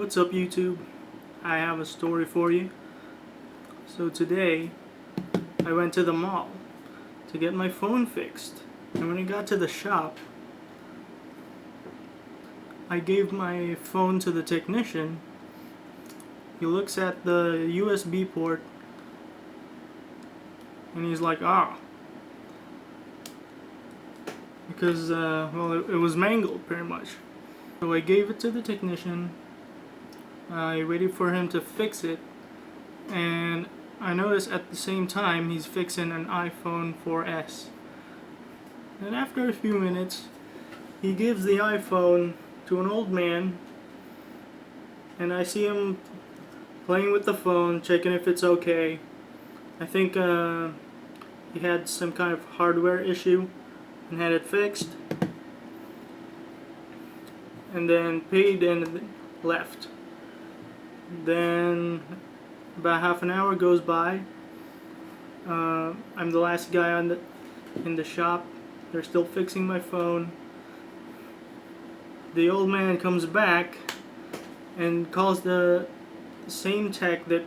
What's up, YouTube? I have a story for you. So today I went to the mall to get my phone fixed, and when I got to the shop I gave my phone to the technician. He looks at the USB port and he's like, because well, it was mangled pretty much. So I gave it to the technician. I waited for him to fix it, and I noticed at the same time he's fixing an iPhone 4S. And after a few minutes, he gives the iPhone to an old man, and I see him playing with the phone, checking if it's okay. I think he had some kind of hardware issue and had it fixed, and then paid and left. Then about half an hour goes by. I'm the last guy in the shop. They're still fixing my phone. The old man comes back and calls the same tech that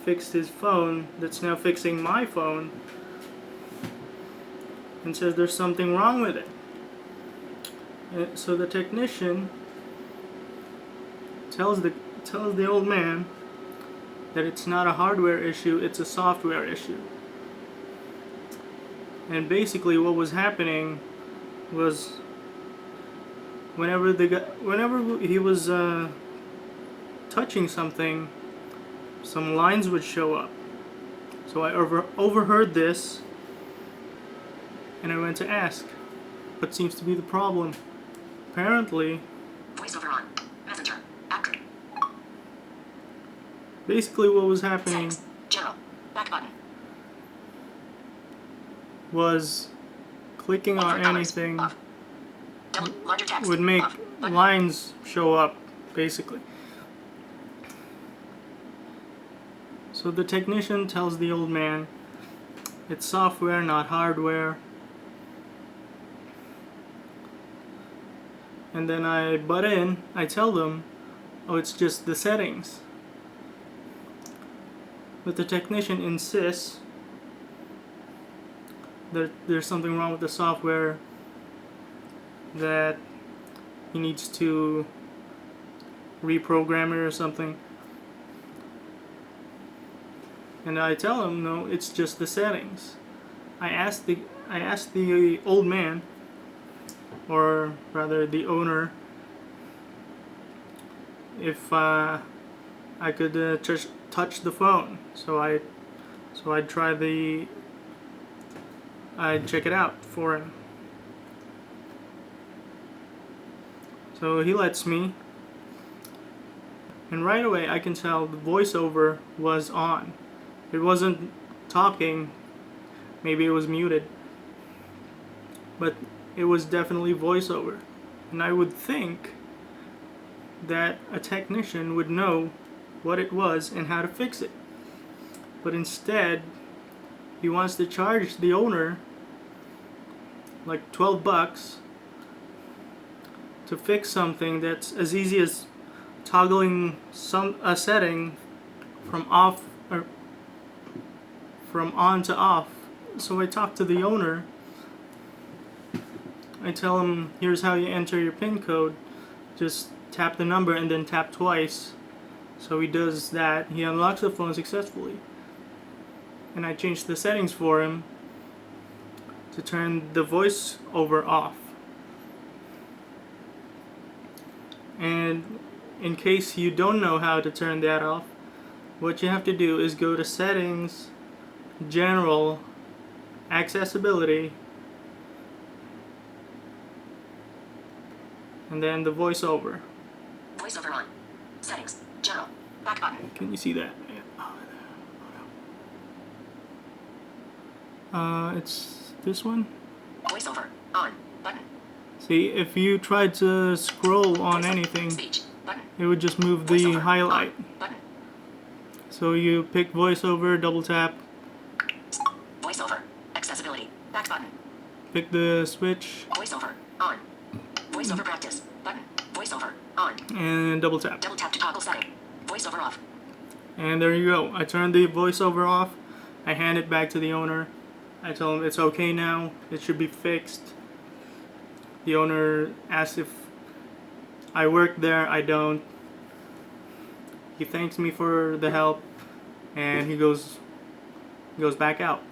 fixed his phone, that's now fixing my phone, and says there's something wrong with it. So the technician tells the old man that it's not a hardware issue, it's a software issue. And basically what was happening was whenever he was touching something, some lines would show up. So I overheard this, and I went to ask what seems to be the problem. Apparently, VoiceOver on. Messenger. Active. Basically what was happening Settings. General. Back button. was clicking on anything Off. Larger text. would make Off. Button. lines show up, basically. So the technician tells the old man it's software, not hardware. And then I butt in, I tell them, oh, it's just the settings. But the technician insists that there's something wrong with the software, that he needs to reprogram it or something. And I tell him, no, it's just the settings. I asked the old man, or rather the owner, if I could touch the phone. So I'd check it out for him. So he lets me, and right away I can tell the voiceover was on. It wasn't talking, maybe it was muted, but it was definitely voiceover. And I would think that a technician would know what it was and how to fix it. But instead, he wants to charge the owner like $12 to fix something that's as easy as toggling a setting from off or from on to off. So I talk to the owner. I tell him, here's how you enter your PIN code. Just tap the number and then tap twice. So he does that. He unlocks the phone successfully. And I changed the settings for him to turn the voiceover off. And in case you don't know how to turn that off, what you have to do is go to Settings, General, Accessibility, and then the voiceover. VoiceOver on. Settings. General. Back button. Can you see that? It's this one. VoiceOver on. Button. See, if you tried to scroll on anything, Speech. Button. it would just move the VoiceOver highlight. on. Button. So you pick voiceover, double tap, VoiceOver. Accessibility. Back button. pick the switch, VoiceOver on. VoiceOver practice. Button. VoiceOver On. and double tap. Double tap to toggle setting. VoiceOver off. And there you go. I turned the voiceover off. I hand it back to the owner. I tell him it's okay now. It should be fixed. The owner asks if I work there. I don't. He thanks me for the help, and he goes back out.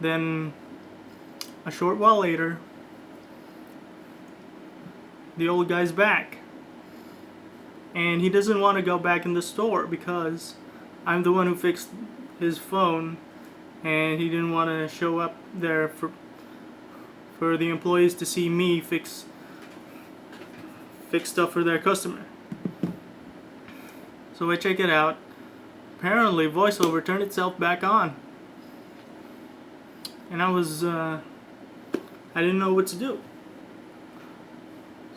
Then a short while later, the old guy's back, and he doesn't want to go back in the store because I'm the one who fixed his phone, and he didn't want to show up there for the employees to see me fix stuff for their customer. So I check it out. Apparently VoiceOver turned itself back on, and I didn't know what to do.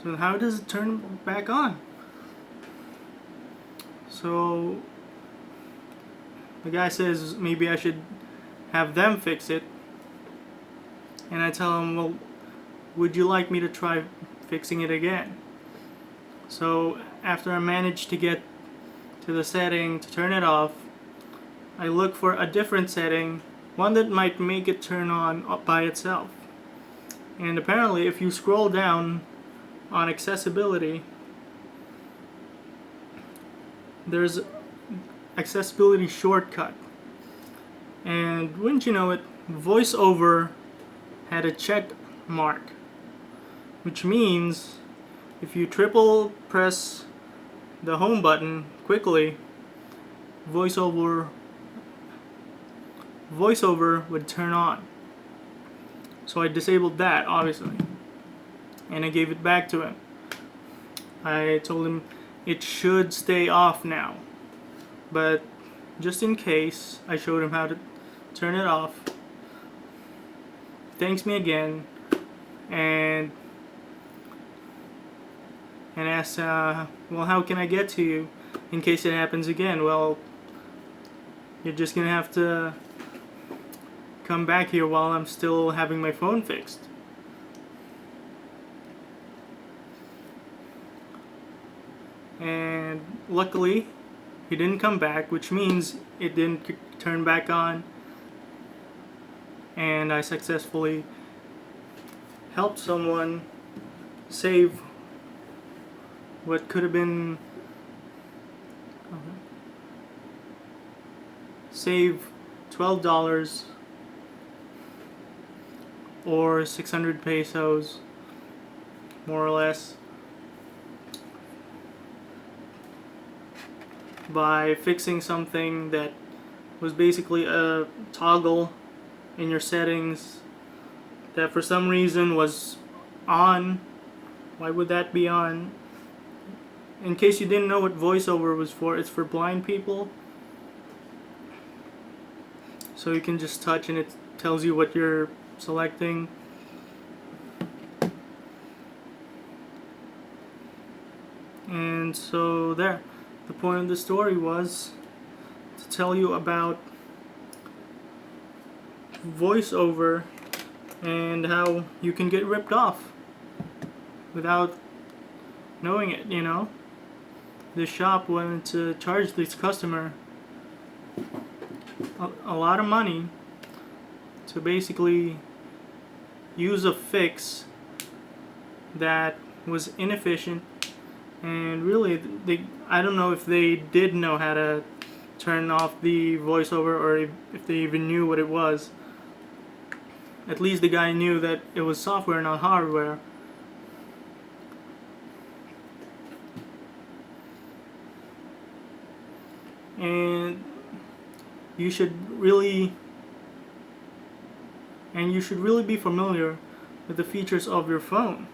So how does it turn back on? So the guy says maybe I should have them fix it, and I tell him, well, would you like me to try fixing it again? So after I manage to get to the setting to turn it off, I look for a different setting, one that might make it turn on by itself. And apparently if you scroll down on accessibility, there's accessibility shortcut, and wouldn't you know it, VoiceOver had a check mark, which means if you triple press the home button quickly, VoiceOver would turn on. So I disabled that, obviously, and I gave it back to him. I told him it should stay off now, but just in case, I showed him how to turn it off. Thanks me again, and asks, well, how can I get to you in case it happens again? Well, you're just gonna have to come back here while I'm still having my phone fixed. And luckily he didn't come back, which means it didn't turn back on, and I successfully helped someone save what could have been save $12 or 600 pesos, more or less, by fixing something that was basically a toggle in your settings that for some reason was on. Why would that be on? In case you didn't know what VoiceOver was for, it's for blind people. So you can just touch and it tells you what you're selecting. And so there. The point of the story was to tell you about VoiceOver and how you can get ripped off without knowing it, you know. The shop wanted to charge this customer a lot of money to basically use a fix that was inefficient, and really I don't know if they did know how to turn off the VoiceOver or if they even knew what it was. At least the guy knew that it was software, not hardware. And you should really be familiar with the features of your phone.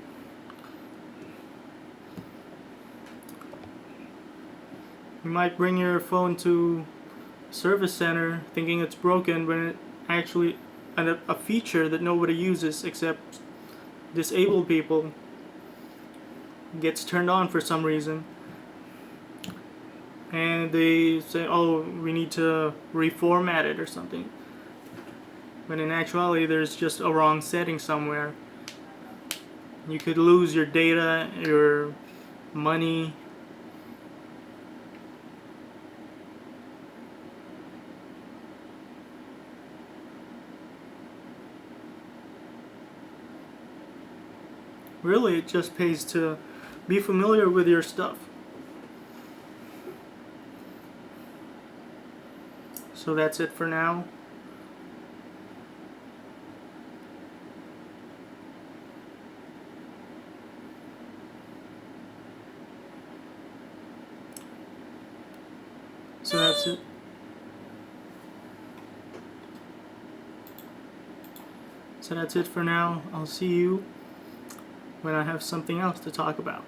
You might bring your phone to a service center thinking it's broken when it actually a feature that nobody uses except disabled people gets turned on for some reason, and they say, oh, we need to reformat it or something. When in actuality, there's just a wrong setting somewhere. You could lose your data, your money. Really, it just pays to be familiar with your stuff. So that's it for now. So that's it. So that's it for now. I'll see you when I have something else to talk about.